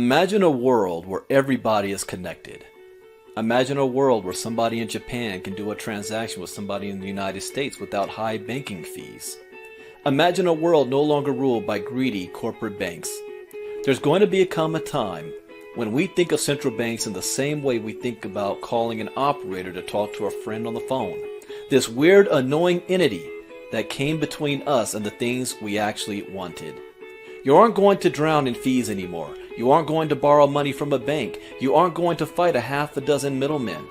Imagine a world where everybody is connected. Imagine a world where somebody in Japan can do a transaction with somebody in the United States without high banking fees. Imagine a world no longer ruled by greedy corporate banks. There's going to become a time when we think of central banks in the same way we think about calling an operator to talk to a friend on the phone. This weird, annoying entity that came between us and the things we actually wanted. You aren't going to drown in fees anymore. You aren't going to borrow money from a bank. You aren't going to fight a half a dozen middlemen.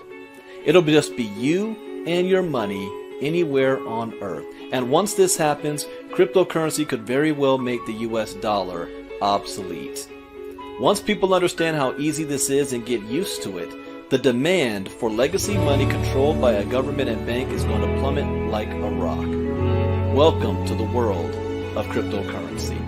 It'll just be you and your money anywhere on earth. And once this happens, cryptocurrency could very well make the US dollar obsolete. Once people understand how easy this is and get used to it, the demand for legacy money controlled by a government and bank is going to plummet like a rock. Welcome to the world of cryptocurrency.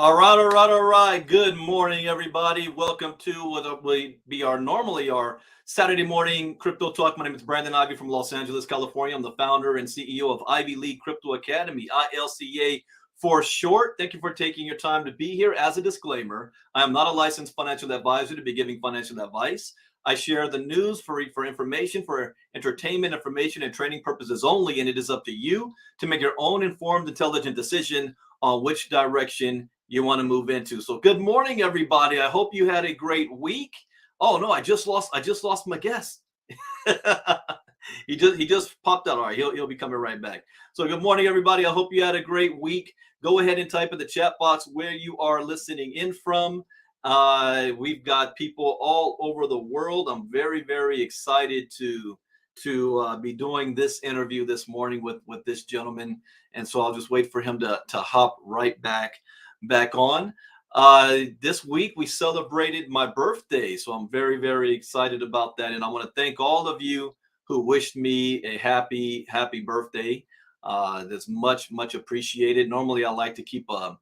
All right. Good morning, everybody. Welcome to what will be normally our Saturday morning crypto talk. My name is Brandon Ivy from Los Angeles, California. I'm the founder and CEO of Ivy League Crypto Academy, ILCA for short. Thank you for taking your time to be here. As a disclaimer, I am not a licensed financial advisor to be giving financial advice. I share the news for information, for entertainment, information, and training purposes only, and it is up to you to make your own informed, intelligent decision on which direction you want to move into. So good morning, everybody. I hope you had a great week. Oh no, I just lost my guest. he just popped out. All right, he'll be coming right back. So good morning, everybody. I hope you had a great week. Go ahead and type in the chat box where you are listening in from. We've got people all over the world. I'm very, very excited to be doing this interview this morning with this gentleman. And so I'll just wait for him to hop right back on. This week we celebrated my birthday, so I'm very, very excited about that. And I want to thank all of you who wished me a happy birthday. That's much appreciated. Normally I like to keep a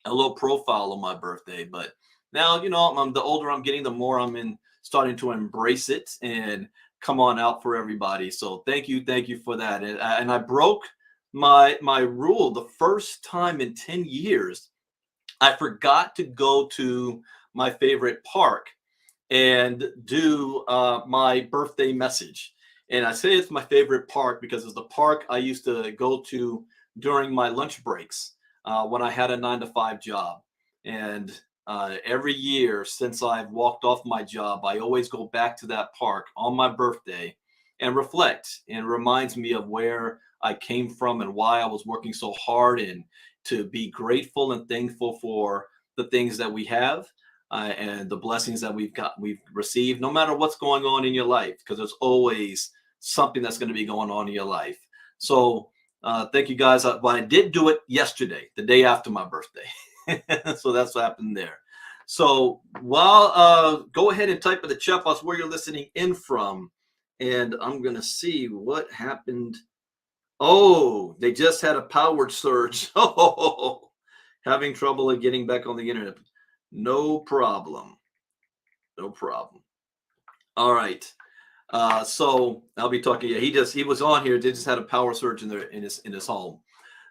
little profile on my birthday, but now, you know, the older I'm getting, the more I'm starting to embrace it and come on out for everybody. So thank you for that. And I broke my rule the first time in 10 years. I forgot to go to my favorite park and do my birthday message. And I say it's my favorite park because it's the park I used to go to during my lunch breaks when I had a 9-to-5 job. And every year since I've walked off my job, I always go back to that park on my birthday and reflect, and reminds me of where I came from and why I was working so hard, and to be grateful and thankful for the things that we have and the blessings that we've received, no matter what's going on in your life, because there's always something that's going to be going on in your life. So thank you guys. But I did do it yesterday, the day after my birthday. So that's what happened there. So while go ahead and type in the chat box where you're listening in from, and I'm going to see what happened. Oh, they just had a power surge. Oh, having trouble at getting back on the internet. No problem. All right. So I'll be talking. Yeah, he was on here. They just had a power surge in his home.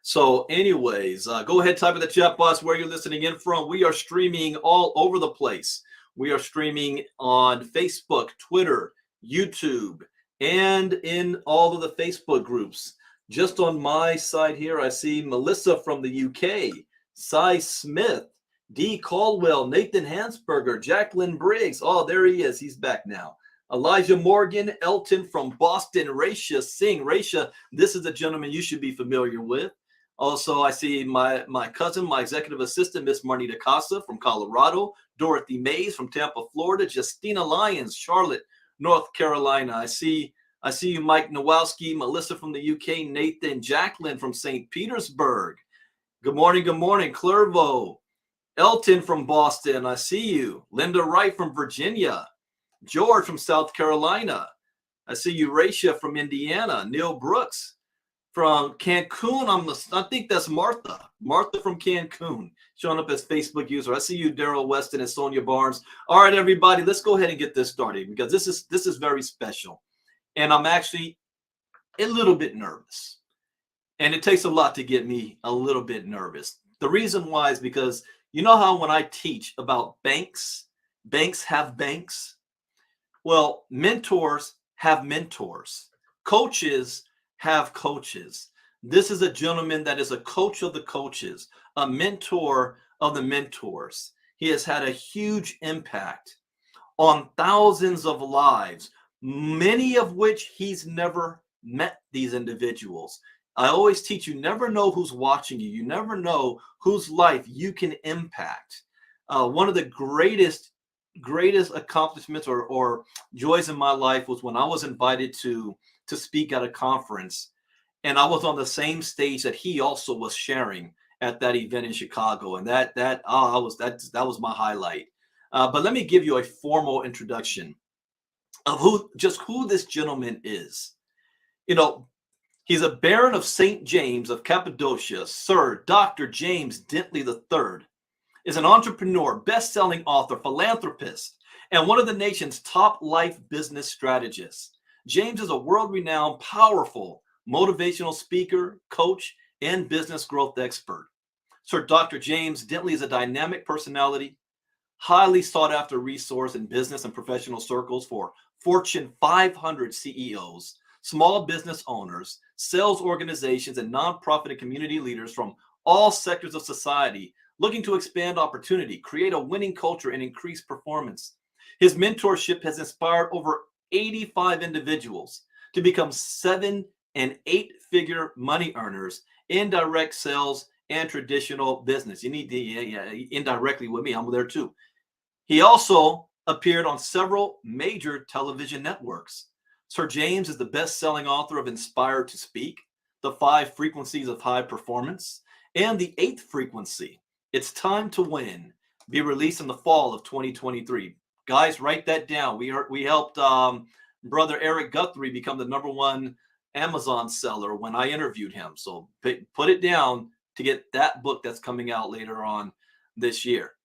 So anyways, go ahead, type in the chat box where you're listening in from. We are streaming all over the place. We are streaming on Facebook, Twitter, YouTube, and in all of the Facebook groups. Just on my side here, I see Melissa from the UK, Cy Smith, D. Caldwell, Nathan Hansberger, Jacqueline Briggs. Oh, there he is. He's back now. Elijah Morgan, Elton from Boston, Raisha Singh. Raisha, this is a gentleman you should be familiar with. Also, I see my cousin, my executive assistant, Miss Marnita Casa from Colorado, Dorothy Mays from Tampa, Florida, Justina Lyons, Charlotte, North Carolina. I see you, Mike Nowalski, Melissa from the UK, Nathan, Jacqueline from St. Petersburg. Good morning, Clervo. Elton from Boston, I see you. Linda Wright from Virginia. George from South Carolina. I see you, Raisha from Indiana. Neil Brooks from Cancun. I think that's Martha. Martha from Cancun, showing up as Facebook user. I see you, Daryl Weston and Sonia Barnes. All right, everybody, let's go ahead and get this started because this is very special, and I'm actually a little bit nervous. And it takes a lot to get me a little bit nervous. The reason why is because you know how when I teach about banks, banks have banks. Well, mentors have mentors. Coaches have coaches. This is a gentleman that is a coach of the coaches, a mentor of the mentors. He has had a huge impact on thousands of lives, many of which he's never met these individuals. I always teach you never know who's watching you. You never know whose life you can impact. One of the greatest accomplishments or joys in my life was when I was invited to speak at a conference, and I was on the same stage that he also was sharing at that event in Chicago, and that was my highlight. But let me give you a formal introduction of who this gentleman is. You know, he's a Baron of St. James of Cappadocia. Sir Dr. James Dentley III is an entrepreneur, best-selling author, philanthropist, and one of the nation's top life business strategists. James is a world-renowned, powerful, motivational speaker, coach, and business growth expert. Sir Dr. James Dentley is a dynamic personality, highly sought after resource in business and professional circles for Fortune 500 CEOs, small business owners, sales organizations, and nonprofit and community leaders from all sectors of society looking to expand opportunity, create a winning culture, and increase performance. His mentorship has inspired over 85 individuals to become 7- and 8-figure money earners in direct sales and traditional business. You need to indirectly with me. I'm there too. He also appeared on several major television networks. Sir James is the best-selling author of Inspired to Speak, The 5 Frequencies of High Performance, and The 8th Frequency, It's Time to Win, be released in the fall of 2023. Guys, write that down. We helped brother Eric Guthrie become the #1 Amazon seller when I interviewed him. So put it down to get that book that's coming out later on this year.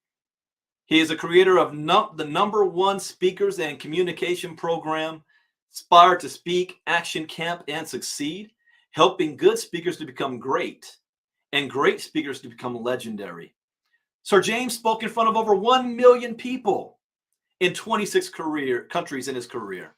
He is a creator of the #1 speakers and communication program, Inspired to Speak, Action Camp, and Succeed, helping good speakers to become great and great speakers to become legendary. Sir James spoke in front of over 1 million people in 26 countries in his career.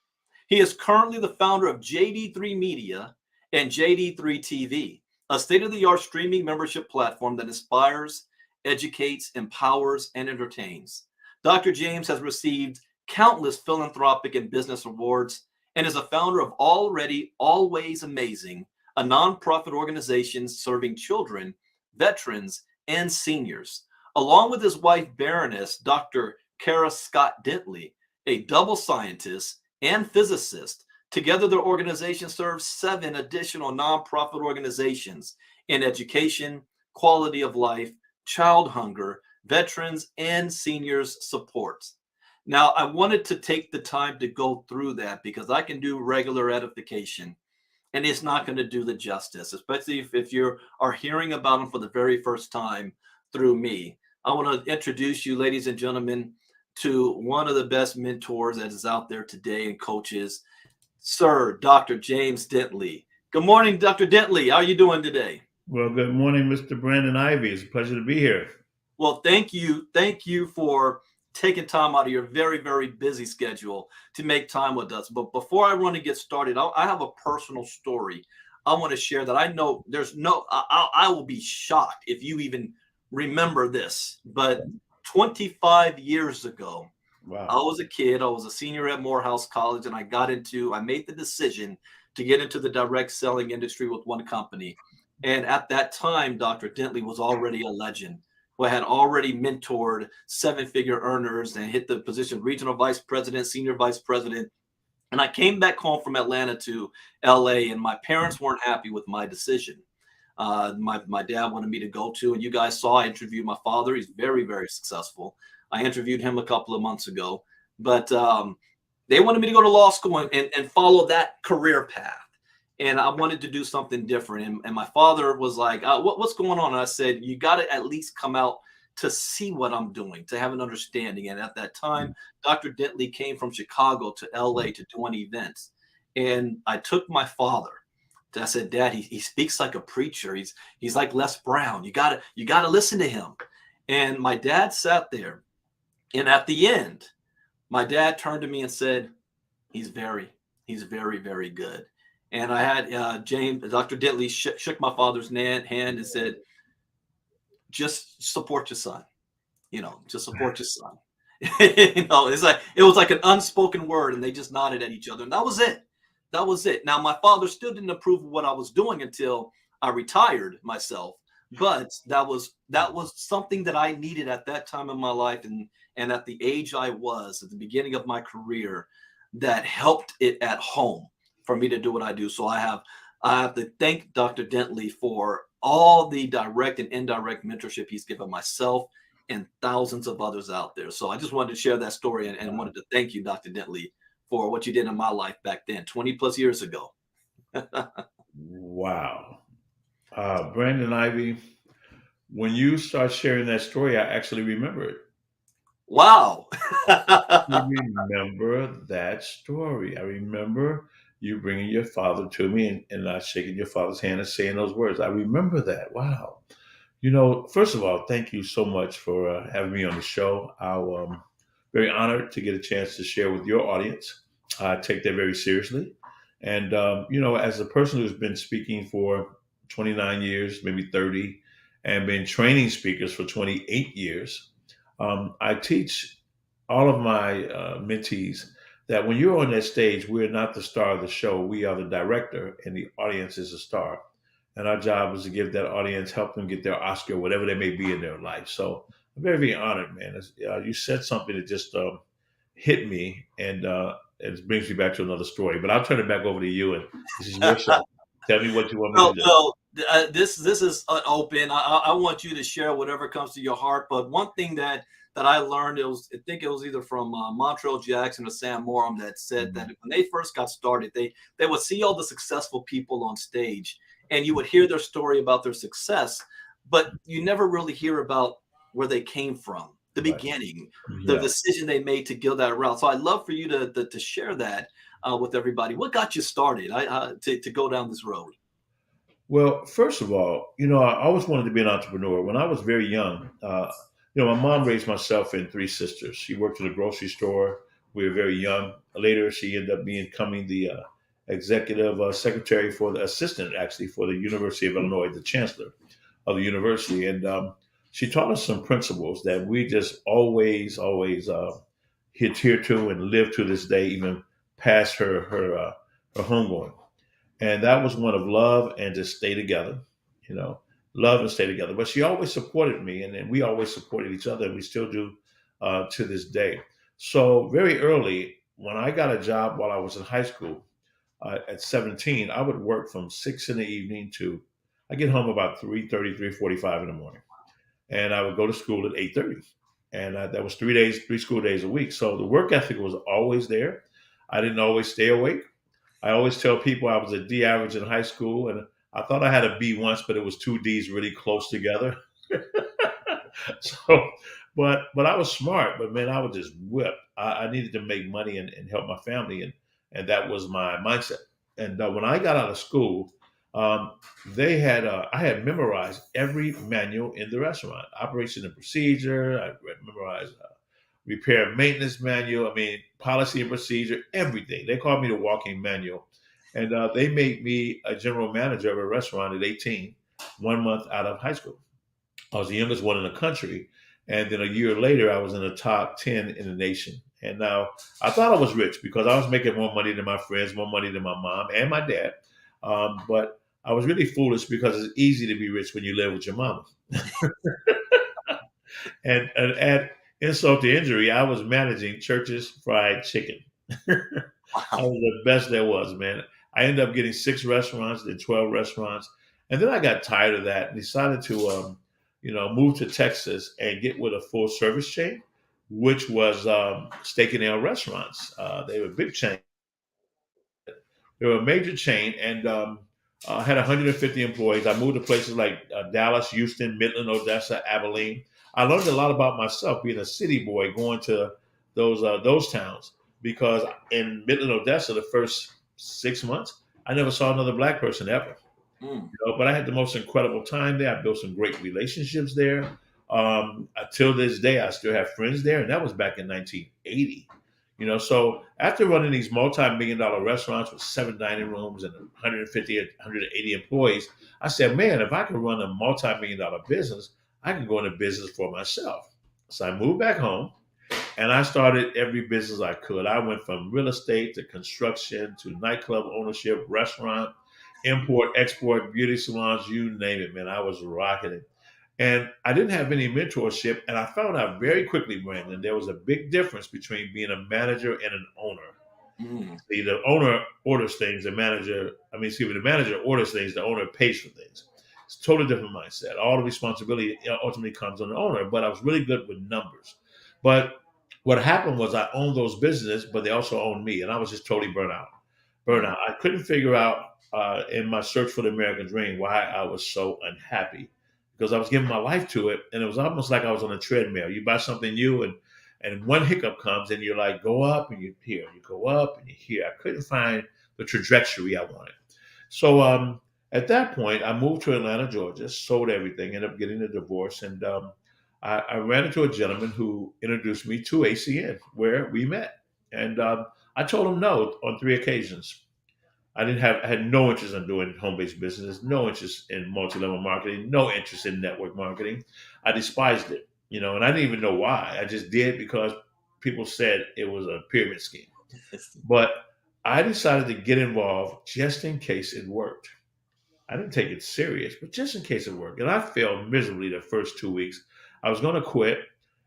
He is currently the founder of JD3 Media and JD3 TV, a state-of-the-art streaming membership platform that inspires, educates, empowers, and entertains. Dr. James has received countless philanthropic and business awards and is a founder of Already Always Amazing, a nonprofit organization serving children, veterans, and seniors, along with his wife, Baroness Dr. Kara Scott Dentley, a double scientist and physicist. Together, their organization serves 7 additional nonprofit organizations in education, quality of life, child hunger, veterans, and seniors support. Now, I wanted to take the time to go through that because I can do regular edification and it's not going to do the justice, especially if you are hearing about them for the very first time through me. I want to introduce you, ladies and gentlemen, to one of the best mentors that is out there today and coaches, Sir Dr. James Dentley. Good morning, Dr. Dentley. How are you doing today? Well, good morning, Mr. Brandon Ivy. It's a pleasure to be here. Well, thank you. Thank you for taking time out of your very, very busy schedule to make time with us. But before I want to get started, I have a personal story I want to share that I know I will be shocked if you even remember this. But 25 years ago, I Wow. was a kid. I was a senior at Morehouse College, and I made the decision to get into the direct selling industry with one company. And at that time, Dr. Dentley was already a legend who had already mentored 7-figure earners and hit the position regional vice president, senior vice president. And I came back home from Atlanta to LA, and my parents weren't happy with my decision. My dad wanted me to go to, and you guys saw I interviewed my father. He's very, very successful. I interviewed him a couple of months ago, but they wanted me to go to law school and follow that career path. and I wanted to do something different. And my father was like, what's going on? And I said, you got to at least come out to see what I'm doing, to have an understanding. And at that time, Dr. Dentley came from Chicago to LA to do an event. And I took my father. I said, Dad, he speaks like a preacher. He's like Les Brown. You gotta listen to him. And my dad sat there. And at the end, my dad turned to me and said, he's he's very, very good. And I had Dr. Dentley shook my father's hand and said, just support your son, just support your son. It's like, it was like an unspoken word, and they just nodded at each other. And that was it. That was it. Now, my father still didn't approve of what I was doing until I retired myself. But that was something that I needed at that time in my life, and at the age I was at the beginning of my career, that helped it at home for me to do what I do. So I have to thank Dr. Dentley for all the direct and indirect mentorship he's given myself and thousands of others out there. So I just wanted to share that story, and wanted to thank you, Dr. Dentley, for what you did in my life back then, 20 plus years ago. Wow. Brandon Ivy, when you start sharing that story, I actually remember it. Wow. I remember that story. I remember you bringing your father to me and not shaking your father's hand and saying those words. I remember that. Wow. First of all, thank you so much for having me on the show. I'm very honored to get a chance to share with your audience. I take that very seriously. And, as a person who's been speaking for 29 years, maybe 30, and been training speakers for 28 years, I teach all of my mentees that when you're on that stage, we're not the star of the show. We are the director, and the audience is the star. And our job is to give that audience, help them get their Oscar, whatever they may be in their life. So I'm very, very honored, man. You said something that just hit me, and it brings me back to another story. But I'll turn it back over to you, and this is your show. Tell me what you want me to do. Well, this is open. I want you to share whatever comes to your heart. But one thing that I learned, I think it was either from Montreal Jackson or Sam Morum, that said that when they first got started, they would see all the successful people on stage, and you would hear their story about their success, but you never really hear about where they came from, the Right. beginning, the Yeah. decision they made to go that route. So I'd love for you to share that with everybody. What got you started to go down this road? Well, first of all, I always wanted to be an entrepreneur. When I was very young, my mom raised myself and three sisters. She worked at a grocery store. We were very young. Later, she ended up becoming the executive secretary for the assistant, actually, for the University of Illinois, the chancellor of the university. And she taught us some principles that we just always adhere to and live to this day, even past her homegoing. And that was one of love and to stay together, you know, love and stay together. But she always supported me, and we always supported each other, and we still do to this day. So very early, when I got a job while I was in high school at 17, I would work from 6 in the evening to I get home about 3:30, 3:45 in the morning, and I would go to school at 8:30, and that was 3 days, 3 school days a week. So the work ethic was always there. I didn't always stay awake. I always tell people I was a D average in high school, and I thought I had a B once, but it was two D's really close together. so, but I was smart, but man, I was just whipped. I needed to make money and help my family, and that was my mindset. And when I got out of school, um, they had I had memorized every manual in the restaurant, operation and procedure. I memorized repair and maintenance manual. I mean, policy and procedure, everything. They called me the walking manual. And they made me a general manager of a restaurant at 18, 1 month out of high school. I was the youngest one in the country. And then a year later, I was in the top 10 in the nation. And now I thought I was rich because I was making more money than my friends, more money than my mom and my dad. But I was really foolish because it's easy to be rich when you live with your mama. And add insult to injury, I was managing Church's Fried Chicken. I Wow. was the best there was, man. I ended up getting 6 restaurants, then 12 restaurants. And then I got tired of that and decided to, move to Texas and get with a full service chain, which was Steak and Ale Restaurants. They were a big chain They were a major chain, and had 150 employees. I moved to places like Dallas, Houston, Midland, Odessa, Abilene. I learned a lot about myself being a city boy, going to those towns, because in Midland, Odessa, the first 6 months, I never saw another black person ever. Mm. But I had the most incredible time there. I built some great relationships there. Until this day, I still have friends there, and that was back in 1980. So after running these multi-million dollar restaurants with 7 dining rooms and 150, 180 employees, I said, man, if I could run a multi-million dollar business, I can go into business for myself. So I moved back home and I started every business I could. I went from real estate to construction to nightclub ownership, restaurant, import, export, beauty salons, you name it, man. I was rocking it. And I didn't have any mentorship. And I found out very quickly, Brandon, there was a big difference between being a manager and an owner. Mm. See, the owner orders things, the manager orders things, the owner pays for things. It's a totally different mindset. All the responsibility ultimately comes on the owner, but I was really good with numbers. But what happened was I owned those businesses, but they also owned me, and I was just totally burnt out. Burnout. I couldn't figure out in my search for the American dream why I was so unhappy, because I was giving my life to it, and it was almost like I was on a treadmill. You buy something new, and one hiccup comes, and you're like, go up and you here, you go up and you here. I couldn't find the trajectory I wanted. So at that point, I moved to Atlanta, Georgia, sold everything, ended up getting a divorce, and I ran into a gentleman who introduced me to ACN, where we met, and I told him no on 3 occasions. I had no interest in doing home-based business, no interest in multi-level marketing, no interest in network marketing. I despised it, and I didn't even know why. I just did because people said it was a pyramid scheme. But I decided to get involved just in case it worked. I didn't take it serious, but just in case it worked. And I failed miserably the first 2 weeks. I was going to quit,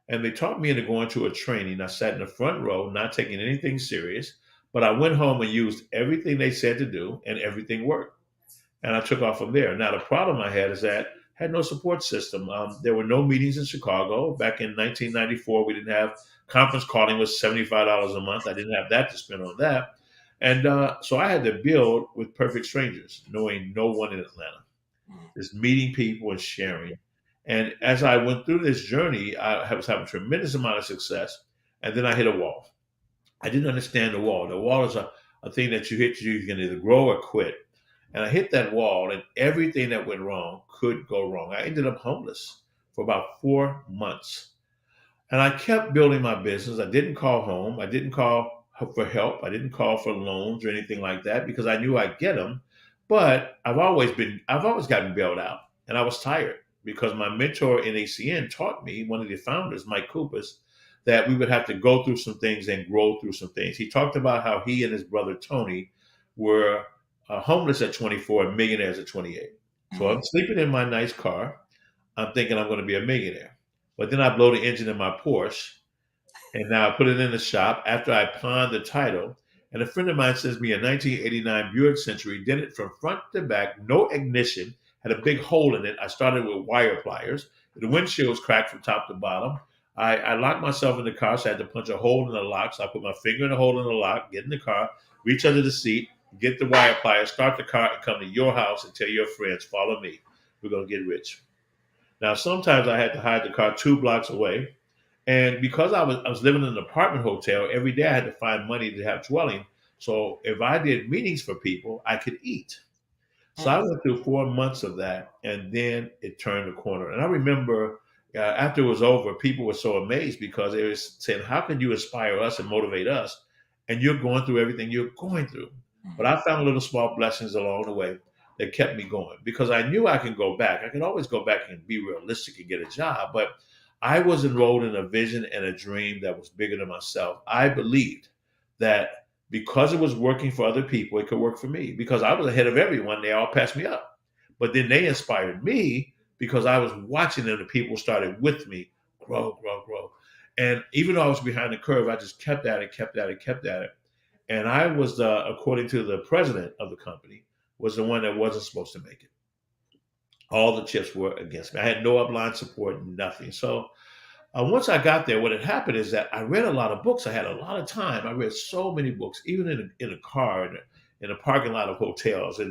and they taught me into going to a training. I sat in the front row, not taking anything serious, but I went home and used everything they said to do, and everything worked. And I took off from there. Now, the problem I had is that I had no support system. There were no meetings in Chicago. Back in 1994, we didn't have conference calling was $75 a month. I didn't have that to spend on that. And so I had to build with perfect strangers, knowing no one in Atlanta, just meeting people and sharing. And as I went through this journey, I was having a tremendous amount of success. And then I hit a wall. I didn't understand the wall. The wall is a thing that you hit, you can either grow or quit. And I hit that wall, and everything that went wrong could go wrong. I ended up homeless for about 4 months. And I kept building my business. I didn't call home. I didn't call for help. I didn't call for loans or anything like that because I knew I'd get them. But I've always gotten bailed out, and I was tired because my mentor in ACN taught me, one of the founders, Mike Kupis, that we would have to go through some things and grow through some things. He talked about how he and his brother Tony were homeless at 24 and millionaires at 28. So I'm sleeping in my nice car. I'm thinking I'm going to be a millionaire. But then I blow the engine in my Porsche, and now I put it in the shop after I pawned the title. And a friend of mine sends me a 1989 Buick Century, did it from front to back, no ignition, had a big hole in it. I started with wire pliers. The windshield was cracked from top to bottom. I locked myself in the car, so I had to punch a hole in the lock. So I put my finger in the hole in the lock, get in the car, reach under the seat, get the wire pliers, start the car, and come to your house and tell your friends, follow me. We're going to get rich. Now, sometimes I had to hide the car 2 blocks away. And because I was living in an apartment hotel, every day I had to find money to have dwelling. So if I did meetings for people, I could eat. So I went through 4 months of that, and then it turned the corner. And I remember after it was over, people were so amazed because they were saying, how can you inspire us and motivate us? And you're going through everything you're going through. But I found little small blessings along the way that kept me going because I knew I could go back. I could always go back and be realistic and get a job. But I was enrolled in a vision and a dream that was bigger than myself. I believed that because it was working for other people, it could work for me. Because I was ahead of everyone, they all passed me up. But then they inspired me because I was watching them. The people started with me grow, grow, grow. And even though I was behind the curve, I just kept at it, kept at it, kept at it. And I was, according to the president of the company, was the one that wasn't supposed to make it. All the chips were against me. I had no upline support, nothing. So once I got there, what had happened is that I read a lot of books. I had a lot of time. I read so many books, even in a car, in a parking lot of hotels.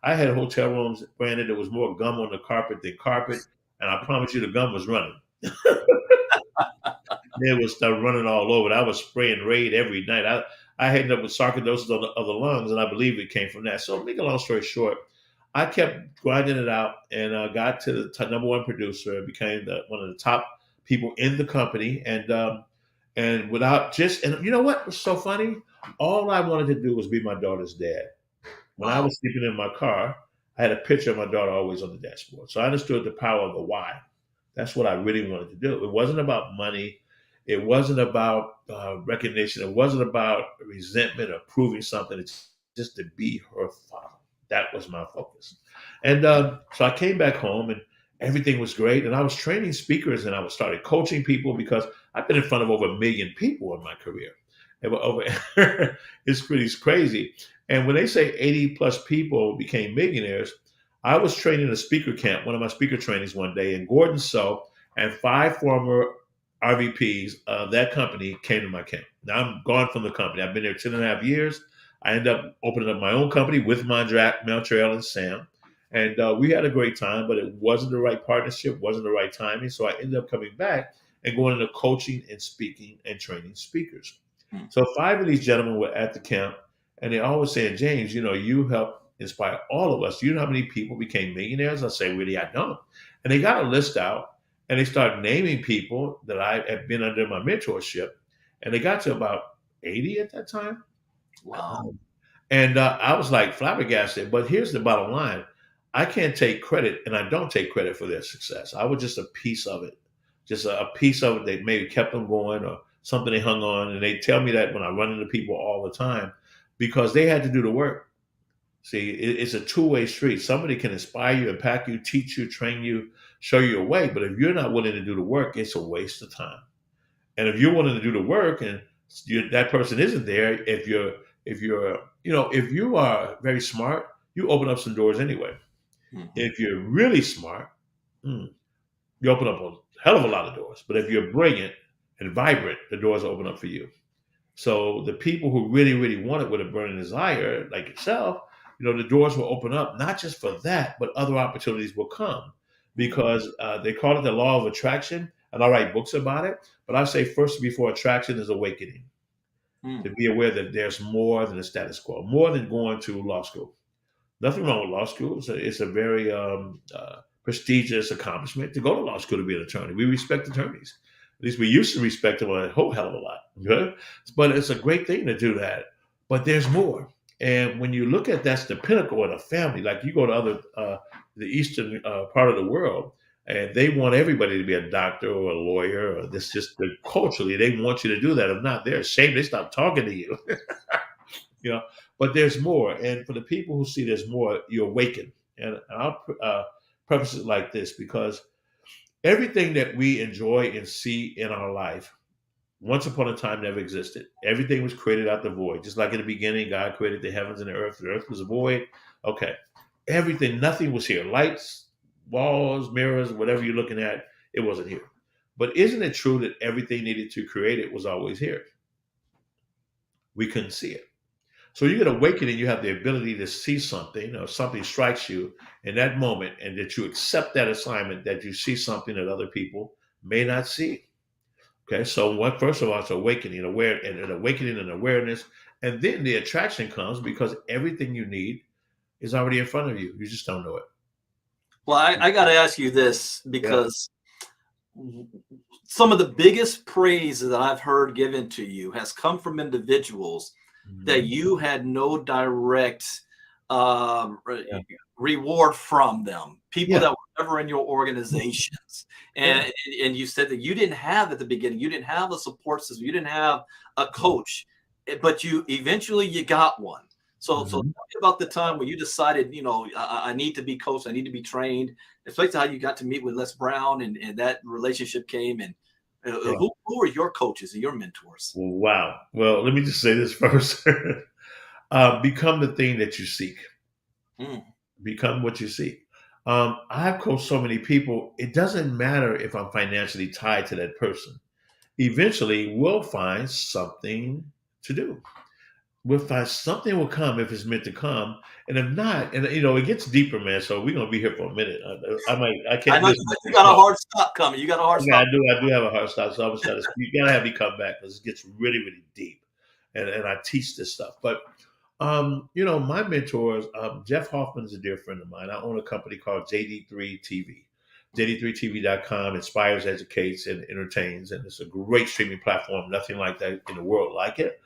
I had hotel rooms, Brandon, there was more gum on the carpet than carpet, and I promise you the gum was running. It was stuff running all over. I was spraying Raid every night. I ended up with sarcoidosis of the lungs, and I believe it came from that. So, make a long story short, I kept grinding it out and got to the number one producer and became one of the top people in the company. And without just, and you know what was so funny? All I wanted to do was be my daughter's dad. When I Wow. was sleeping in my car, I had a picture of my daughter always on the dashboard. So I understood the power of the why. That's what I really wanted to do. It wasn't about money. It wasn't about recognition. It wasn't about resentment or proving something. It's just to be her father. That was my focus. And so I came back home and everything was great. And I was training speakers and I was started coaching people because I've been in front of over 1 million people in my career. And it's pretty crazy. And when they say 80 plus people became millionaires, I was training a speaker camp, one of my speaker trainings one day, and Gordon So and 5 former RVPs of that company came to my camp. Now I'm gone from the company. I've been there 10.5 years. I ended up opening up my own company with Montreal and Sam. And we had a great time, but it wasn't the right partnership, wasn't the right timing. So I ended up coming back and going into coaching and speaking and training speakers. Hmm. So 5 of these gentlemen were at the camp, and they always saying, James, you helped inspire all of us. Do you know how many people became millionaires? I say, really, I don't. And they got a list out, and they started naming people that I had been under my mentorship, and they got to about 80 at that time. Wow. And I was like flabbergasted. But here's the bottom line: I can't take credit, and I don't take credit for their success. I was just a piece of it, just a piece of it that maybe kept them going, or something they hung on. And they tell me that when I run into people all the time, because they had to do the work. See, it's a two-way street. Somebody can inspire you, impact you, teach you, train you, show you a way. But if you're not willing to do the work, it's a waste of time. And if you're willing to do the work, and that person isn't there, if you are very smart, you open up some doors anyway. Mhm. If you're really smart, you open up a hell of a lot of doors. But if you're brilliant and vibrant, the doors open up for you. So the people who really, really want it with a burning desire, like yourself, the doors will open up, not just for that, but other opportunities will come because they call it the law of attraction. And I write books about it. But I say first before attraction is awakening, Hmm. to be aware that there's more than the status quo, more than going to law school. Nothing wrong with law school. It's a very prestigious accomplishment to go to law school to be an attorney. We respect attorneys. At least we used to respect them a whole hell of a lot. Okay? But it's a great thing to do that. But there's more. And when you look at that's the pinnacle of a family, like you go to the eastern part of the world, and they want everybody to be a doctor or a lawyer, or this just culturally they want you to do that. If not, they're ashamed. They stop talking to you. you know but there's more, and for the people who see there's more, you awaken. And I'll preface it like this, because everything that we enjoy and see in our life once upon a time never existed. Everything was created out the void, just like in the beginning God created the heavens and the earth was a void. Okay, everything, nothing was here. Lights, walls, mirrors, whatever you're looking at, it wasn't here. But isn't it true that everything needed to create it was always here? We couldn't see it. So you get awakened and you have the ability to see something, or something strikes you in that moment, and that you accept that assignment, that you see something that other people may not see. Okay, so what? First of all, it's awakening, an awakening and awareness, and then the attraction comes because everything you need is already in front of you. You just don't know it. Well, I got to ask you this Yeah. because some of the biggest praise that I've heard given to you has come from individuals that Mhm. you had no direct Yeah. reward from them, people Yeah. that were never in your organizations. Yeah. And you said that you didn't have at the beginning, you didn't have a support system, you didn't have a coach, but you eventually you got one. So tell Mhm. me about the time when you decided, I need to be coached, I need to be trained. Explain to how you got to meet with Les Brown, and that relationship came. And Yeah. who were your coaches and your mentors? Wow. Well, let me just say this first. Become the thing that you seek. Mm, Become what you seek. I've coached so many people. It doesn't matter if I'm financially tied to that person. Eventually, we'll find something to do. we'll find something will come if it's meant to come, and if not, and it gets deeper, man. So we're gonna be here for a minute. I I can't know listen to you this got a talk. hard stop coming. You got a hard Okay, I stop. do. I do have a hard stop, so I'm gonna try to. You gotta have me come back because it gets really, really deep, and I teach this stuff. But my mentors, Jeff Hoffman is a dear friend of mine. I own a company called JD3 TV. JD3TV.com inspires, educates, and entertains, and it's a great streaming platform. Nothing like that in the world like it.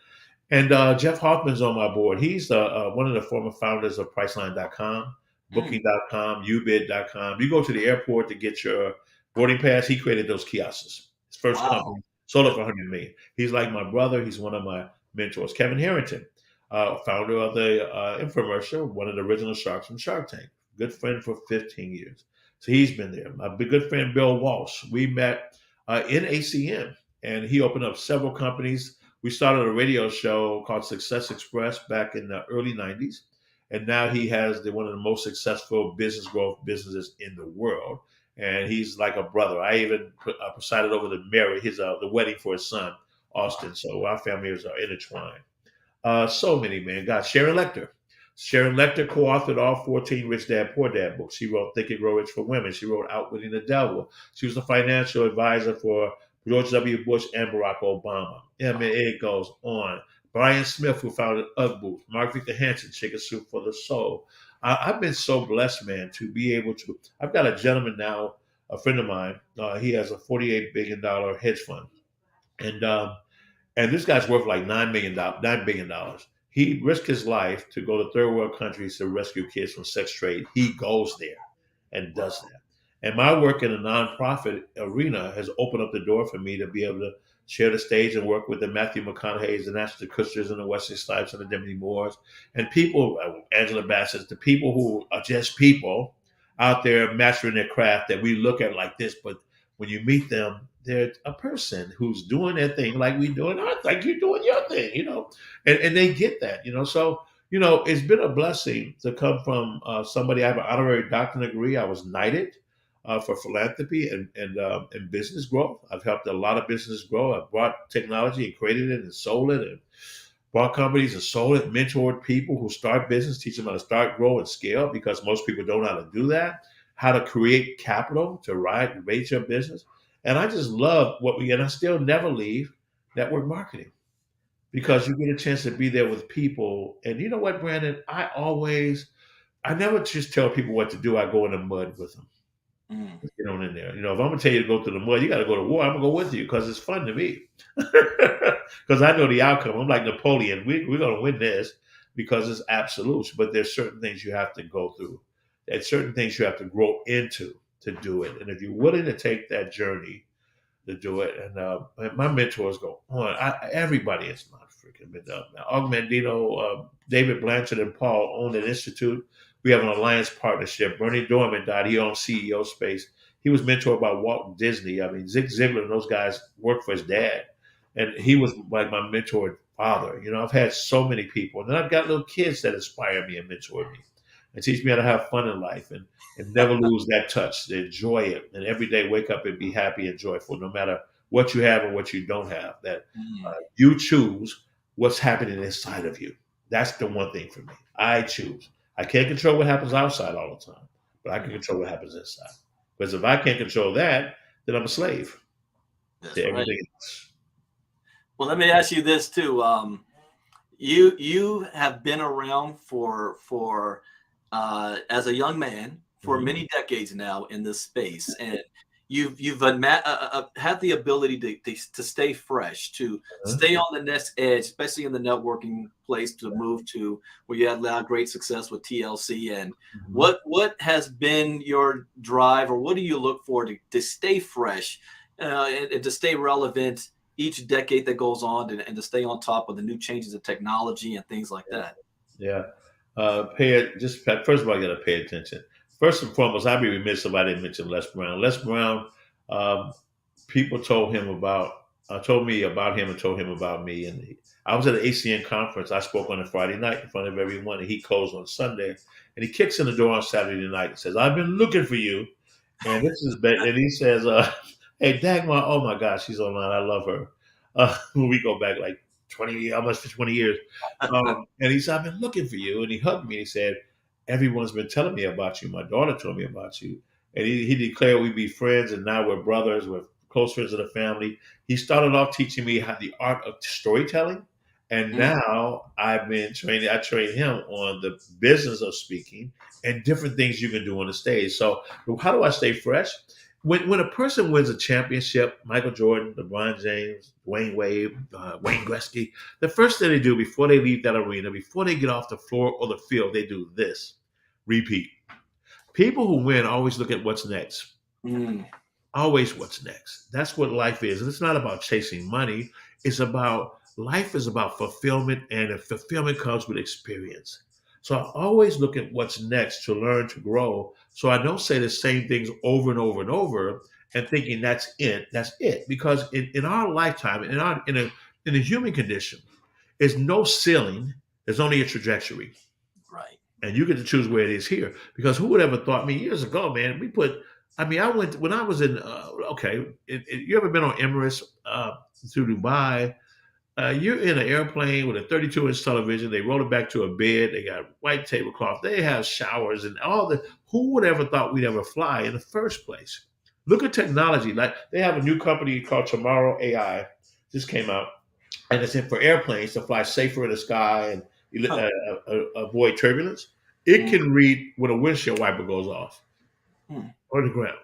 And Jeff Hoffman's on my board. He's one of the former founders of Priceline.com, Mm, Booking.com, Ubid.com. You go to the airport to get your boarding pass. He created those kiosks. His first wow. company sold it for 100 million. He's like my brother. He's one of my mentors. Kevin Harrington, founder of the infomercial, one of the original sharks from Shark Tank. Good friend for 15 years. So he's been there. My good friend Bill Walsh. We met in ACM, and he opened up several companies. We started a radio show called Success Express back in the early 90s. And now he has one of the most successful business growth businesses in the world. And he's like a brother. I even presided over the wedding for his son, Austin. So our families are intertwined. So many, man. God, Sharon Lecter. Sharon Lecter co-authored all 14 Rich Dad Poor Dad books. She wrote Think and Grow Rich for Women. She wrote Outwitting the Devil. She was the financial advisor for George W. Bush and Barack Obama. Yeah, I mean, it goes on. Brian Smith, who founded UGG Boots. Mark Victor Hansen, Chicken Soup for the Soul. I've been so blessed, man, to be able to. I've got a gentleman now, a friend of mine. He has a $48 billion hedge fund. And this guy's worth like $9 billion. He risked his life to go to third world countries to rescue kids from sex trade. He goes there and does that. And my work in the nonprofit arena has opened up the door for me to be able to share the stage and work with the Matthew McConaughey's, the Ashton Kutchers, and the Wesley Snipes, and the Demi Moores, and people, Angela Bassett's, the people who are just people out there mastering their craft that we look at like this, but when you meet them, they're a person who's doing their thing like we doing our, like you're doing your thing. And they get that. So, it's been a blessing to come from somebody. I have an honorary doctorate degree. I was knighted for philanthropy and business growth. I've helped a lot of businesses grow. I've brought technology and created it and sold it and bought companies and sold it, mentored people who start business, teach them how to start, grow, and scale because most people don't know how to do that, how to create capital to raise your business. And I just love and I still never leave network marketing Yeah. because you get a chance to be there with people. And you know what, Brandon? I never just tell people what to do. I go in the mud with them. Mm, Get on in there. If I'm gonna tell you to go through the mud, you got to go to war. I'm gonna go with you because it's fun to me. Because I know the outcome. I'm like Napoleon. We're gonna win this because it's absolute. But there's certain things you have to go through. There's certain things you have to grow into to do it. And if you're willing to take that journey to do it, and my mentors go on. Everybody is not freaking been done now. Og Mandino, David Blanchard, and Paul own an institute. We have an alliance partnership. Bernie Dorman died. He owns CEO Space. He was mentored by Walt Disney. I mean, Zig Ziglar and those guys worked for his dad. And he was like my mentored father. I've had so many people. And then I've got little kids that inspire me and mentor me and teach me how to have fun in life and never lose that touch, to enjoy it. And every day wake up and be happy and joyful, no matter what you have or what you don't have. That mm, you choose what's happening inside of you. That's the one thing for me. I choose. I can't control what happens outside all the time, but I can mm. control what happens inside. Because if I can't control that, then I'm a slave That's to right. everything else. Well, let me ask you this too. You have been around for as a young man for Mhm. many decades now in this space, and you've had the ability to stay fresh, to Uh-huh. stay on the next edge, especially in the networking place, to move to where you had a lot of great success with TLC. And Mhm. what has been your drive, or what do you look for to stay fresh and to stay relevant each decade that goes on, and to stay on top of the new changes of technology and things like that? Yeah. First of all, I got to pay attention. First and foremost, I'd be remiss if I didn't mention Les Brown. Les Brown, um, people told me about him and told him about me. And I was at an ACN conference. I spoke on a Friday night in front of everyone, and he closed on Sunday. And he kicks in the door on Saturday night and says, "I've been looking for you." And and he says, "Hey, Dagmar, oh my gosh, she's online. I love her." We go back like almost 20 years. And he said, I've been looking for you. And he hugged me and he said, everyone's been telling me about you. My daughter told me about you. And he declared we'd be friends, and now we're brothers. We're close friends of the family. He started off teaching me how the art of storytelling. And Mm, now I've been training, I train him on the business of speaking and different things you can do on the stage. So how do I stay fresh? When a person wins a championship, Michael Jordan, LeBron James, Dwayne Wade, Wayne Gretzky, the first thing they do before they leave that arena, before they get off the floor or the field, they do this: repeat. People who win always look at what's next. mm, Always what's next. That's what life is. And it's not about chasing money. It's about life is about fulfillment, and the fulfillment comes with experience. So I always look at what's next to learn, to grow. So I don't say the same things over and over and over and thinking that's it. That's it. Because in our lifetime, in a human condition, there's no ceiling. There's only a trajectory. right. And you get to choose where it is here. Because who would ever thought me years ago, man? I went when I was in. You ever been on Emirates to Dubai? You're in an airplane with a 32-inch television. They roll it back to a bed. They got white tablecloth. They have showers and all the. Who would ever thought we'd ever fly in the first place? Look at technology. Like they have a new company called Tomorrow AI. Just came out, and it's in for airplanes to fly safer in the sky and Huh. avoid turbulence. It Mm, can read when a windshield wiper goes off mm. or the ground.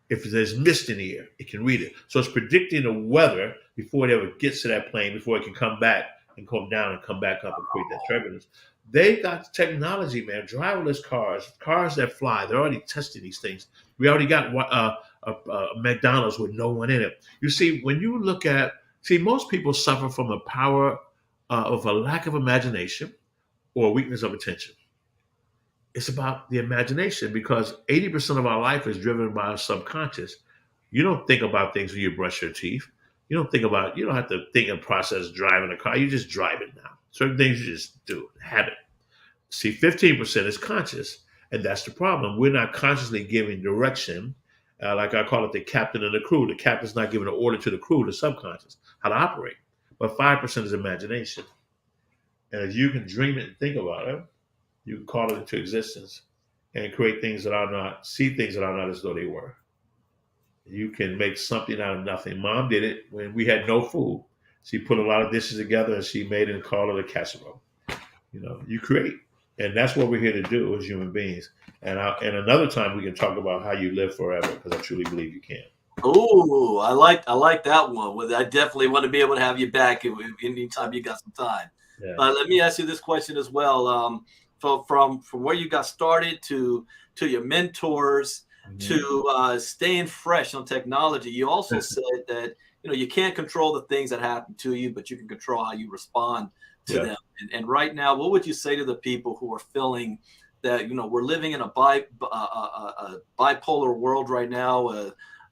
If there's mist in the air, it can read it. So it's predicting the weather before it ever gets to that plane, before it can come back and come down and come back up and create that turbulence. They got technology, man. Driverless cars, cars that fly. They're already testing these things. We already got McDonald's with no one in it. You see, when you look at, most people suffer from a power of a lack of imagination or a weakness of attention. It's about the imagination because 80% of our life is driven by our subconscious. You don't think about things when you brush your teeth. You don't have to think and process driving a car. You just drive it now. Certain things you just do, habit. See, 15% is conscious. And that's the problem. We're not consciously giving direction. Like I call it the captain and the crew. The captain's not giving an order to the crew, the subconscious, how to operate. But 5% is imagination. And if you can dream it and think about it, you can call it into existence and create things that are not, see things that are not as though they were. You can make something out of nothing. Mom did it when we had no food. She put a lot of dishes together and she made it and called it a casserole. You create. And that's what we're here to do as human beings. And another time we can talk about how you live forever because I truly believe you can. Oh, I like that one. Well, I definitely want to be able to have you back anytime you got some time. Yeah. Let me ask you this question as well. From where you got started to your mentors Mhm. to staying fresh on technology, you also said that you can't control the things that happen to you, but you can control how you respond to Yeah. them. And right now, what would you say to the people who are feeling that we're living in a bipolar world right now?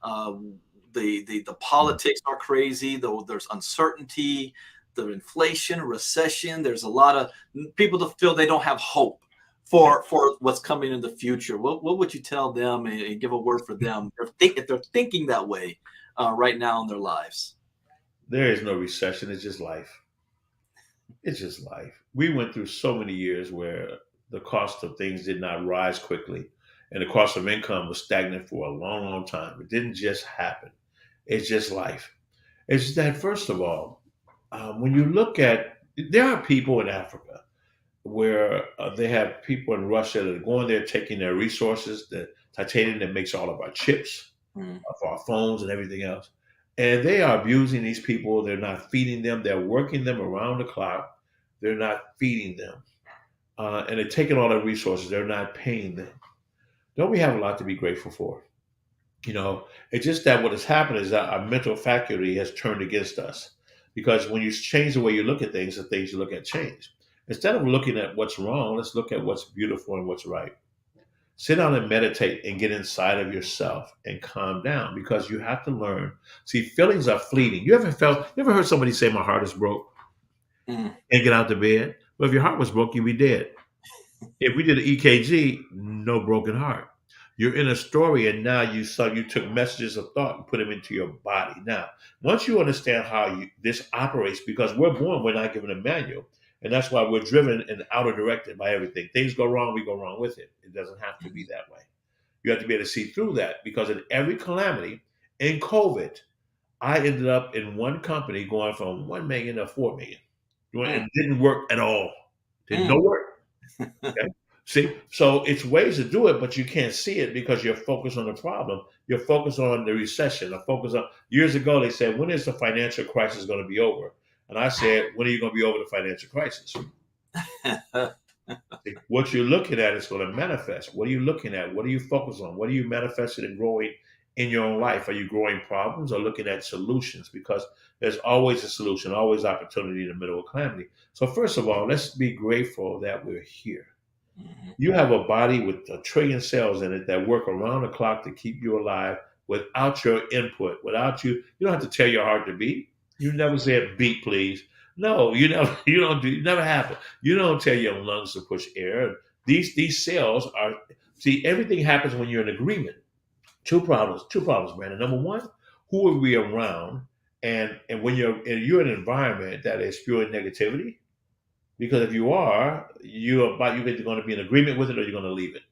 Uh, the politics are crazy. Though there's uncertainty, the inflation, recession. There's a lot of people that feel they don't have hope Yeah. for what's coming in the future. What would you tell them and give a word for them if they're thinking that way right now in their lives? There is no recession. It's just life. It's just life. We went through so many years where the cost of things did not rise quickly and the cost of income was stagnant for a long, long time. It didn't just happen. It's just life. It's that, first of all, when you look at, there are people in Africa where they have people in Russia that are going there taking their resources, the titanium that makes all of our chips, Mm, of our phones and everything else. And they are abusing these people. They're not feeding them. They're working them around the clock. They're not feeding them. And they're taking all their resources. They're not paying them. Don't we have a lot to be grateful for? It's just that what has happened is that our mental faculty has turned against us. Because when you change the way you look at things, the things you look at change. Instead of looking at what's wrong, let's look at what's beautiful and what's right. Sit down and meditate and get inside of yourself and calm down because you have to learn. See, feelings are fleeting. You ever heard somebody say, my heart is broke mm, and get out the bed? Well, if your heart was broke, you'd be dead. If we did an EKG, no broken heart. You're in a story, and now you took messages of thought and put them into your body. Now, once you understand how this operates, because we're not given a manual, and that's why we're driven and outer directed by everything. Things go wrong, we go wrong with it. It doesn't have to be that way. You have to be able to see through that, because in every calamity, in COVID, I ended up in one company going from 1 million to 4 million. Mm, And it didn't work at all. Did no mm. work. Okay. See, so it's ways to do it, but you can't see it because you're focused on the problem. You're focused on the recession. Or focus on years ago they said, when is the financial crisis going to be over? And I said, when are you going to be over the financial crisis? What you're looking at is going to manifest. What are you looking at? What are you focused on? What are you manifesting and growing in your own life? Are you growing problems or looking at solutions? Because there's always a solution, always opportunity in the middle of calamity. So first of all, let's be grateful that we're here. Mhm. You have a body with 1 trillion cells in it that work around the clock to keep you alive without your input, without you. You don't have to tell your heart to beat. You never said beat, please. No, you never. You don't do. It never happen. You don't tell your lungs to push air. These cells are. See, everything happens when you're in agreement. Two problems, Brandon. Number one, who are we around? And when you're in an environment that is spewing negativity, because if you are, you're either going to be in agreement with it or you're going to leave it.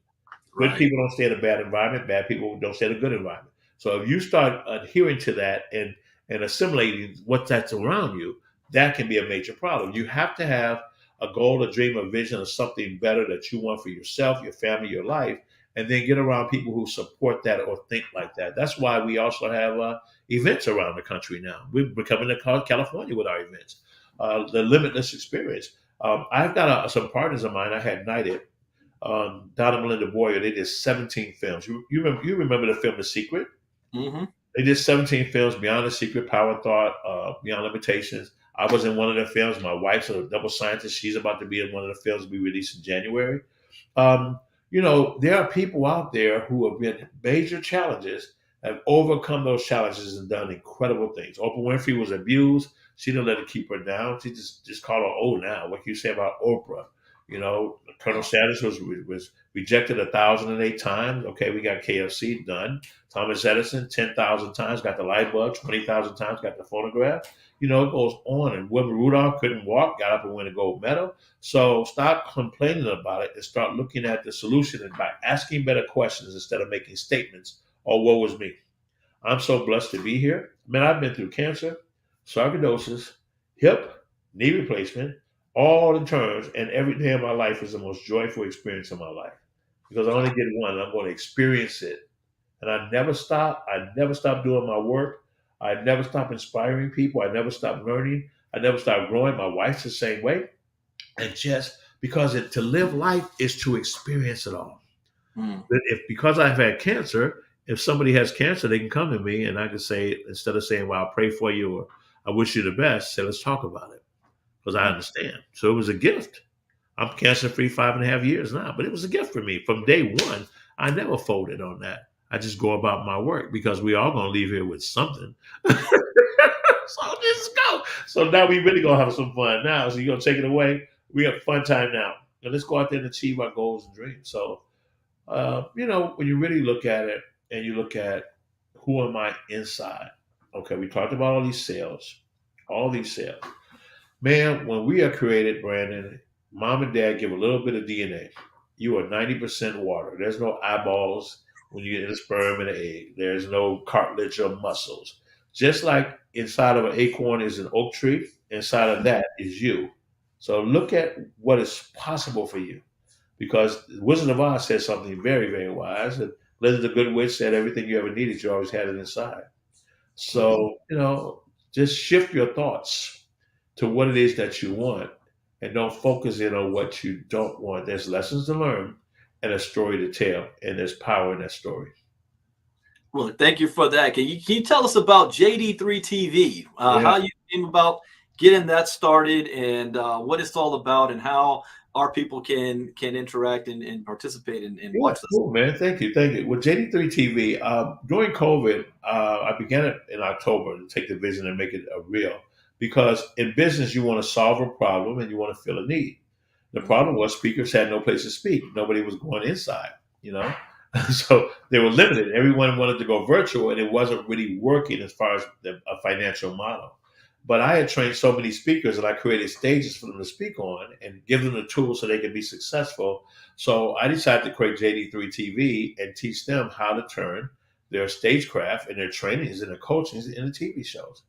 Good Right. people don't stay in a bad environment. Bad people don't stay in a good environment. So if you start adhering to that and assimilating what that's around you, that can be a major problem. You have to have a goal, a dream, a vision of something better that you want for yourself, your family, your life, and then get around people who support that or think like that. That's why we also have events around the country now. We're coming to California with our events, the Limitless Experience. I've got some partners of mine I had knighted, Don and Melinda Boyer. They did 17 films. You remember the film The Secret? Hmm. They did 17 films: Beyond the Secret, Power Thought, Beyond Limitations. I was in one of the films. My wife's a double scientist. She's about to be in one of the films we released in January. Um, there are people out there who have been major challenges, have overcome those challenges and done incredible things. Oprah Winfrey was abused. She didn't let it keep her down. She just called her old now. What can you say about Oprah? Colonel Sanders was rejected 1,008 times. Okay, we got KFC done. Thomas Edison 10,000 times, got the light bulb. 20,000 times, got the phonograph. It goes on. And Wilbur Rudolph couldn't walk, got up and won a gold medal. So stop complaining about it and start looking at the solution and by asking better questions instead of making statements. Oh, woe is me. I'm so blessed to be here. Man, I've been through cancer, sarcoidosis, hip, knee replacement, all the terms, and every day of my life is the most joyful experience of my life because I only get one, and I'm going to experience it. And I never stop. I never stop doing my work. I never stop inspiring people. I never stop learning. I never stop growing. My wife's the same way. And just because to live life is to experience it all. Mm. But because I've had cancer, if somebody has cancer, they can come to me and I can say, instead of saying, well, I'll pray for you or I wish you the best, say, let's talk about it because I Mm. understand. So it was a gift. I'm cancer free 5.5 years now, but it was a gift for me. From day one, I never folded on that. I just go about my work because we all gonna leave here with something. So just go. So now we really gonna have some fun now. So you're gonna take it away. We have fun time now. And let's go out there and achieve our goals and dreams. So when you really look at it and you look at who am I inside? Okay, we talked about all these cells. Man, when we are created, Brandon, mom and dad give a little bit of DNA. You are 90% water. There's no eyeballs when you get in a sperm and an egg. There's no cartilage or muscles. Just like inside of an acorn is an oak tree, inside of that is you. So look at what is possible for you. Because the Wizard of Oz said something very, very wise. And Linda the Good Witch said everything you ever needed, you always had it inside. So, just shift your thoughts to what it is that you want and don't focus in on what you don't want. There's lessons to learn and a story to tell, and there's power in that story. Well, thank you for that. Can you tell us about JD3 TV? Yeah. How you came about getting that started, and what it's all about, and how our people can interact and participate and Yeah, watch this. cool, man. Thank you. Thank you. With JD3 TV, during COVID, I began it in October to take the vision and make it a real. Because in business, you want to solve a problem and you want to fill a need. The Mhm. problem was speakers had no place to speak. Nobody was going inside, you know. So they were limited. Everyone wanted to go virtual, and it wasn't really working as far as a financial model. But I had trained so many speakers, and I created stages for them to speak on and give them the tools so they could be successful. So I decided to create JD3 TV and teach them how to turn their stagecraft and their trainings and their coachings into TV shows.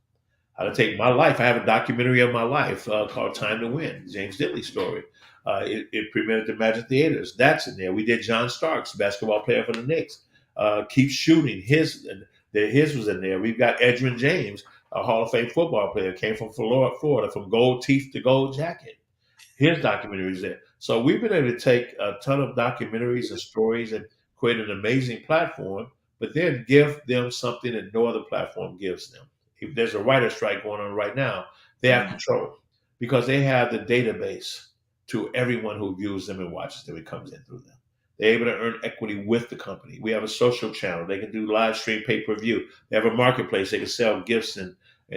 How to take my life. I have a documentary of my life called Time to Win, James Dentley story. It premiered at the Magic Theaters. That's in there. We did John Starks, basketball player for the Knicks. Keep shooting. His was in there. We've got Edgerrin James, a Hall of Fame football player, came from Florida, from gold teeth to gold jacket. His documentary is there. So we've been able to take a ton of documentaries and stories and create an amazing platform, but then give them something that no other platform gives them. If there's a writer strike going on right now, they have Mm. control because they have the database to everyone who views them and watches them. It comes in through them. They're able to earn equity with the company. We have a social channel. They can do live stream pay-per-view. They have a marketplace. They can sell gifts and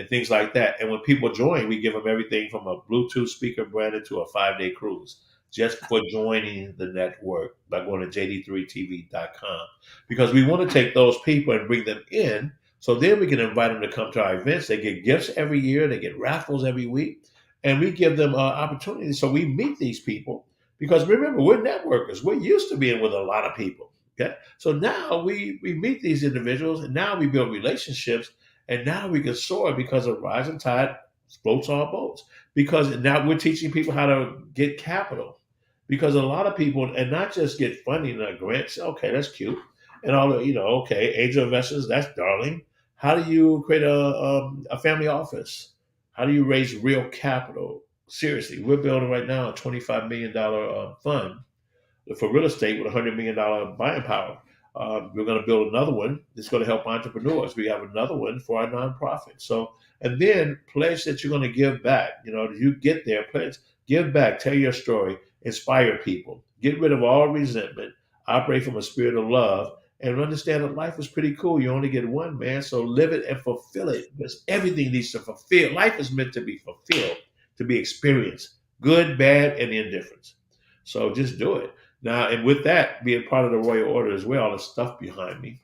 things like that. And when people join, we give them everything from a Bluetooth speaker branded to a 5-day cruise just for joining the network by going to jd3tv.com. Because we want to take those people and bring them in so then we can invite them to come to our events. They get gifts every year, they get raffles every week, and we give them opportunities. So we meet these people because remember, we're networkers. We're used to being with a lot of people. Okay. So now we meet these individuals and now we build relationships and now we can soar because a rising tide floats all boats. Because now we're teaching people how to get capital. Because a lot of people, and not just get funding and grants, okay, that's cute. And all the, okay, angel investors, that's darling. How do you create a family office? How do you raise real capital? Seriously, we're building right now a $25 million fund for real estate with $100 million buying power. We're going to build another one that's going to help entrepreneurs. We have another one for our nonprofit. So, and then pledge that you're going to give back. You get there, pledge, give back, tell your story, inspire people, get rid of all resentment, operate from a spirit of love, and understand that life is pretty cool. You only get one, man. So live it and fulfill it because everything needs to fulfill. Life is meant to be fulfilled, to be experienced, good, bad, and indifference. So just do it. Now, and with that being part of the Royal Order as well, all the stuff behind me,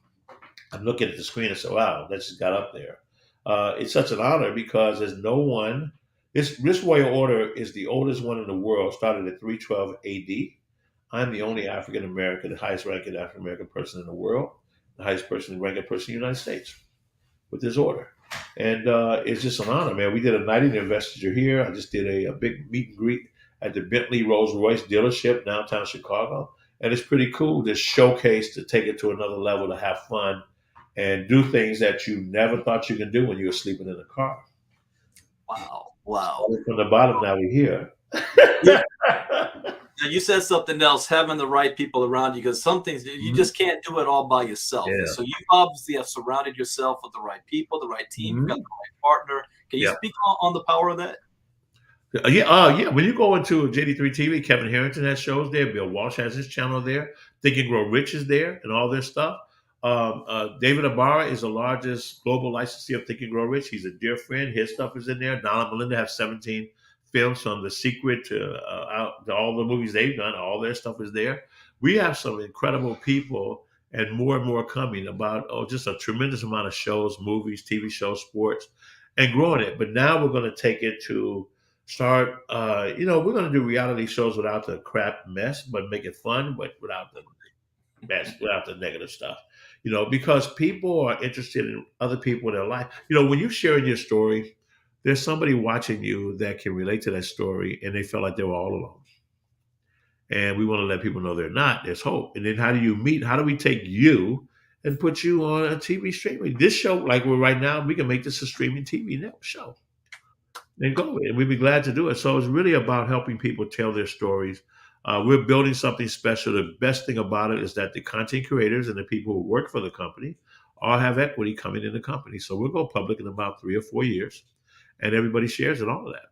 I'm looking at the screen and say, wow, that just got up there. It's such an honor because there's no one, this Royal Order is the oldest one in the world, started at 312 AD. I'm the only African American, the highest ranking African American person in the world, the highest ranking person in the United States with this order. And it's just an honor, man. We did a night in investiture here. I just did a big meet and greet at the Bentley Rolls Royce dealership downtown Chicago. And it's pretty cool to showcase, to take it to another level, to have fun and do things that you never thought you could do when you were sleeping in the car. Wow. Wow. Starting from the bottom, now we're here. Yeah. Now, you said something else, having the right people around you, because some things you Mhm. just can't do it all by yourself. And Yeah. so you obviously have surrounded yourself with the right people, the right team, you've got the Mhm. right partner. Can you Yeah. speak on the power of that? Yeah. When you go into JD3 TV, Kevin Harrington has shows there. Bill Walsh has his channel there. Think and Grow Rich is there, and all their stuff. David Ibarra is the largest global licensee of Think and Grow Rich. He's a dear friend. His stuff is in there. Donna and Melinda have 17 films from The Secret to all the movies they've done. All their stuff is there. We have some incredible people, and more coming about just a tremendous amount of shows, movies, TV shows, sports, and growing it. But now we're going to take it to start. We're going to do reality shows without the crap mess, but make it fun, but without the mess, without the negative stuff. Because people are interested in other people in their life. When you share your story, there's somebody watching you that can relate to that story, and they felt like they were all alone. And we want to let people know they're not. There's hope. And then how do you meet? How do we take you and put you on a TV streaming? This show, like we're right now, we can make this a streaming TV network show and go with it. And we'd be glad to do it. So it's really about helping people tell their stories. We're building something special. The best thing about it is that the content creators and the people who work for the company all have equity coming in the company. So we'll go public in about 3 or 4 years, and everybody shares in all of that.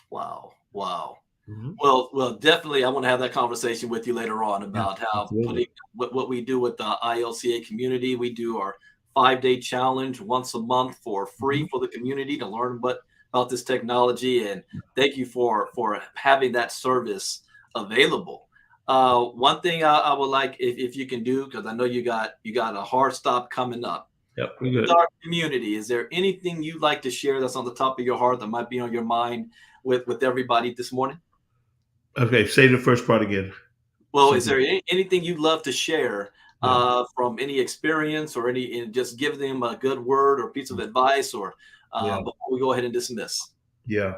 Wow. Wow. Mhm. Well, definitely. I want to have that conversation with you later on Yeah, about how absolutely. putting what we do with the ILCA community. We do our 5-day challenge once a month for free Mhm. for the community to learn about this technology. And thank you for having that service available. One thing I would like if you can do, because I know you got a hard stop coming up. Yep, we're good. With our community, is there anything you'd like to share that's on the top of your heart that might be on your mind with everybody this morning? Okay, say the first part again. Well, Say is there anything you'd love to share yeah, from any experience or any, and just give them a good word or piece of advice, or yeah, before we go ahead and dismiss? yeah.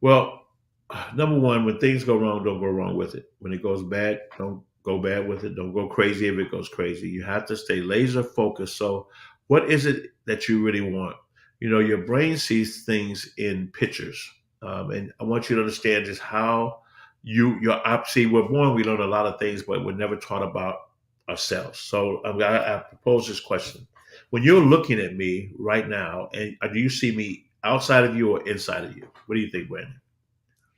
Well, number one, when things go wrong, don't go wrong with it. When it goes bad, don't go bad with it. Don't go crazy if it goes crazy. You have to stay laser focused. So, what is it that you really want? Your brain sees things in pictures, and I want you to understand just how your see. We're born, we learn a lot of things, but we're never taught about ourselves. So, I propose this question: when you're looking at me right now, and do you see me outside of you or inside of you? What do you think, Brandon?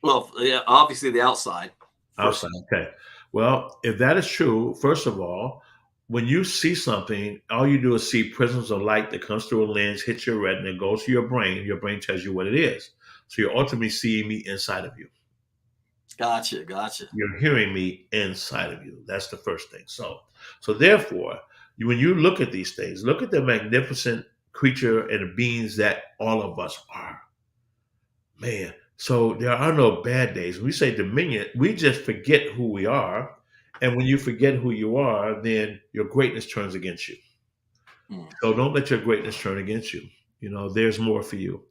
Well, yeah, obviously the outside first. Outside. Okay. Well, if that is true, first of all, when you see something, all you do is see prisms of light that comes through a lens, hits your retina, goes to your brain. Your brain tells you what it is. So you're ultimately seeing me inside of you. Gotcha. You're hearing me inside of you. That's the first thing. So therefore, when you look at these things, look at the magnificent creature and beings that all of us are. Man, so there are no bad days. When we say dominion, we just forget who we are. And when you forget who you are, then your greatness turns against you. Mm. So don't let your greatness turn against you. There's more for you.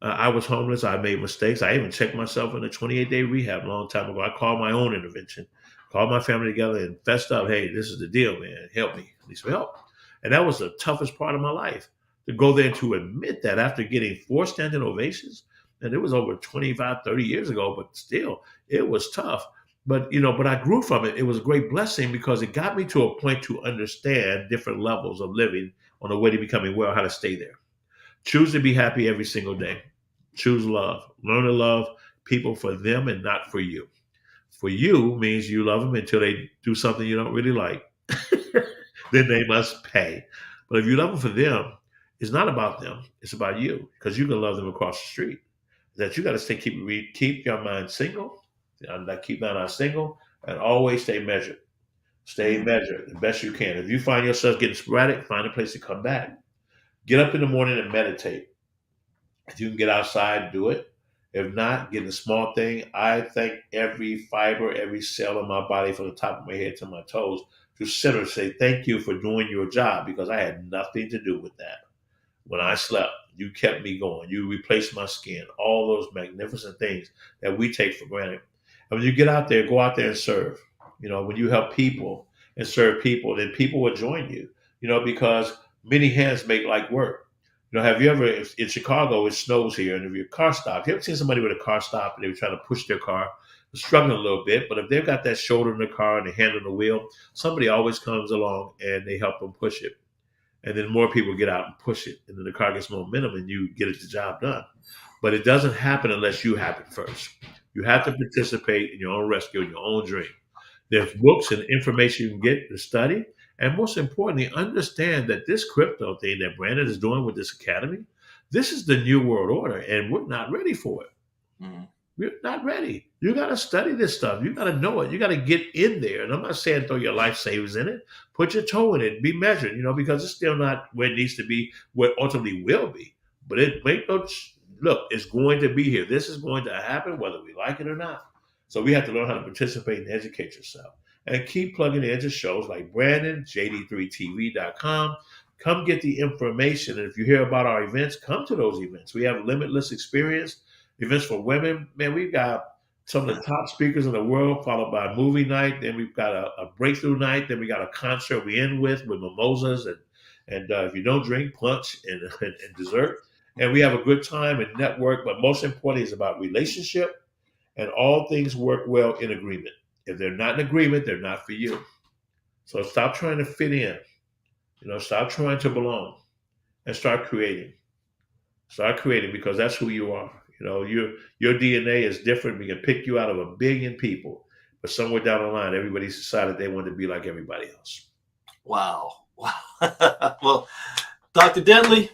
I was homeless. I made mistakes. I even checked myself in a 28-day rehab a long time ago. I called my own intervention, called my family together and fessed up. Hey, this is the deal, man. Help me. Need some help. And that was the toughest part of my life, to go there and to admit that after getting 4 standing ovations. And it was over 25, 30 years ago, but still, it was tough. But I grew from it. It was a great blessing because it got me to a point to understand different levels of living on the way to becoming well, how to stay there. Choose to be happy every single day. Choose love. Learn to love people for them and not for you. For you means you love them until they do something you don't really like. Then they must pay. But if you love them for them, it's not about them. It's about you, because you can love them across the street. That you got to keep your mind single, like keep that mind single, and always stay measured. Stay Mm. measured the best you can. If you find yourself getting sporadic, find a place to come back. Get up in the morning and meditate. If you can get outside, do it. If not, get a small thing. I thank every fiber, every cell in my body, from the top of my head to my toes, to sit and say thank you for doing your job, because I had nothing to do with that. When I slept, you kept me going. You replaced my skin. All those magnificent things that we take for granted. And when you get out there, go out there and serve. When you help people and serve people, then people will join you. Because many hands make light work. Have you ever, in Chicago, it snows here, and if your car stops, you ever seen somebody with a car stop and they were trying to push their car, they're struggling a little bit, but if they've got that shoulder in the car and the hand on the wheel, somebody always comes along and they help them push it. And then more people get out and push it, and then the car gets more momentum and you get the job done. But it doesn't happen unless you happen first. You have to participate in your own rescue, in your own dream. There's books and information you can get to study. And most importantly, understand that this crypto thing that Brandon is doing with this academy, this is the new world order, and we're not ready for it. Mm. We're not ready. You got to study this stuff. You got to know it. You got to get in there. And I'm not saying throw your life savings in it. Put your toe in it. Be measured, because it's still not where it needs to be, where it ultimately will be. But it make no look, it's going to be here. This is going to happen whether we like it or not. So we have to learn how to participate and educate yourself. And keep plugging into shows like Brandon, JD3TV.com. Come get the information. And if you hear about our events, come to those events. We have limitless experience events for women. Man, we've got some of the top speakers in the world, followed by a movie night. Then we've got a breakthrough night. Then we got a concert we end with mimosas and if you don't drink, punch and dessert. And we have a good time and network. But most importantly, it's about relationship, and all things work well in agreement. If they're not in agreement, they're not for you. So stop trying to fit in. Stop trying to belong, and start creating. Start creating, because that's who you are. Your DNA is different. We can pick you out of a billion people, but somewhere down the line, everybody's decided they want to be like everybody else. Wow. Well, Dr. Dentley,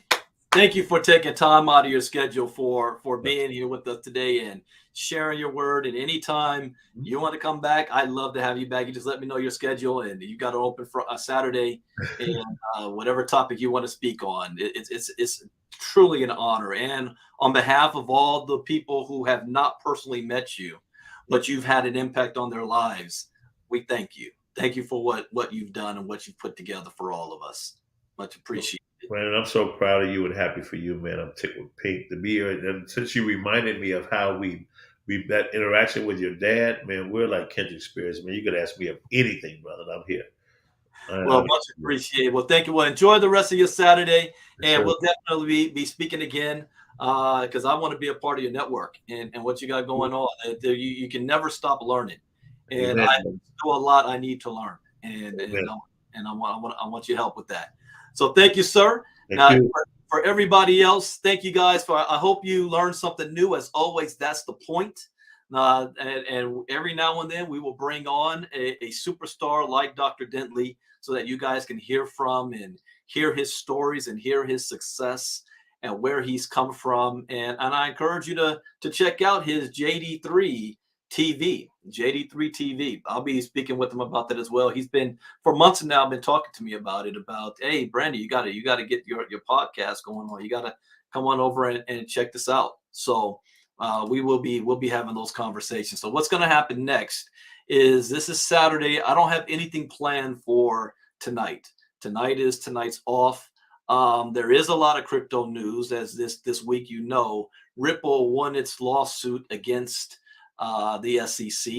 Thank you for taking time out of your schedule for being here with us today and sharing your word. And anytime you want to come back, I'd love to have you back. You just let me know your schedule, and you got to open for a Saturday, and whatever topic you want to speak on. It's truly an honor. And on behalf of all the people who have not personally met you, but you've had an impact on their lives, we thank you. Thank you for what you've done and what you've put together for all of us. Much appreciated. Brandon, I'm so proud of you and happy for you, man. I'm tickled pink to be here. And since you reminded me of how we that interaction with your dad, man, we're like kindred spirits. Man, you could ask me of anything, brother. I'm here. Well, I'm much appreciated. Well, thank you. Well, enjoy the rest of your Saturday, yes, and sir. we'll definitely be speaking again because I want to be a part of your network and what you got going on. You can never stop learning, and Amen. I know a lot I need to learn, and Amen. I want your help with that. So thank you, sir. Thank Now, you. for everybody else, thank you guys for. I hope you learned something new. As always, that's the point. And every now and then we will bring on a superstar like Dr. Dentley so that you guys can hear from and hear his stories and hear his success and where he's come from. And I encourage you to check out his JD3 TV, JD3 TV. I'll be speaking with him about that as well. He's been for months now been talking to me about it, about, hey, Brandy, you gotta get your podcast going on. You gotta come on over and check this out. So we'll be having those conversations. So what's going to happen next is this is Saturday. I don't have anything planned for tonight. Tonight's off. There is a lot of crypto news as this week. Ripple won its lawsuit against the SEC,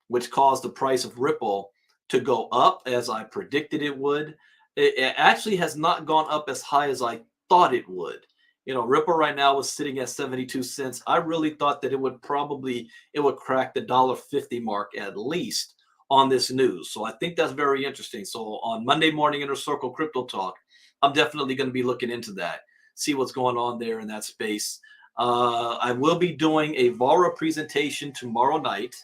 which caused the price of Ripple to go up as I predicted it would. It actually has not gone up as high as I thought it would. Ripple right now is sitting at 72 cents. I really thought that it would crack the $1.50 mark at least on this news. So I think that's very interesting. So on Monday morning Inner Circle Crypto Talk, I'm definitely going to be looking into that, see what's going on there in that space. I will be doing a Vara presentation tomorrow night,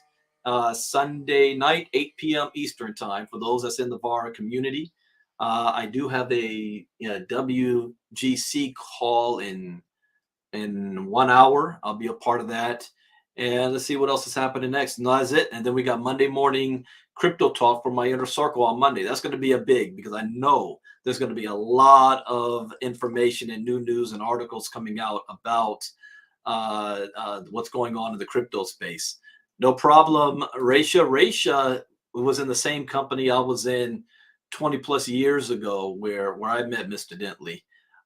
Sunday night, 8 p.m. Eastern time for those that's in the Vara community. I do have a WGC call in 1 hour. I'll be a part of that. And let's see what else is happening next. And that's it. And then we got Monday morning crypto talk for my inner circle on Monday. That's going to be a big, because I know there's going to be a lot of information and new news and articles coming out about what's going on in the crypto space. No problem. Raisha was in the same company I was in 20 plus years ago where I met Mr. Dentley.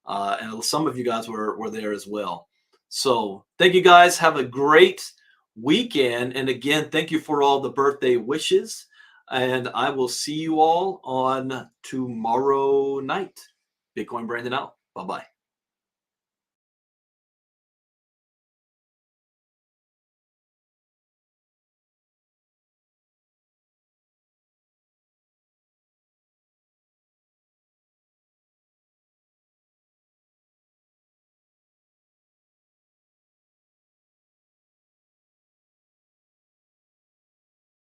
And some of you guys were there as well. So thank you guys. Have a great weekend. And again, thank you for all the birthday wishes. And I will see you all on tomorrow night. Bitcoin Brandon out. Bye-bye.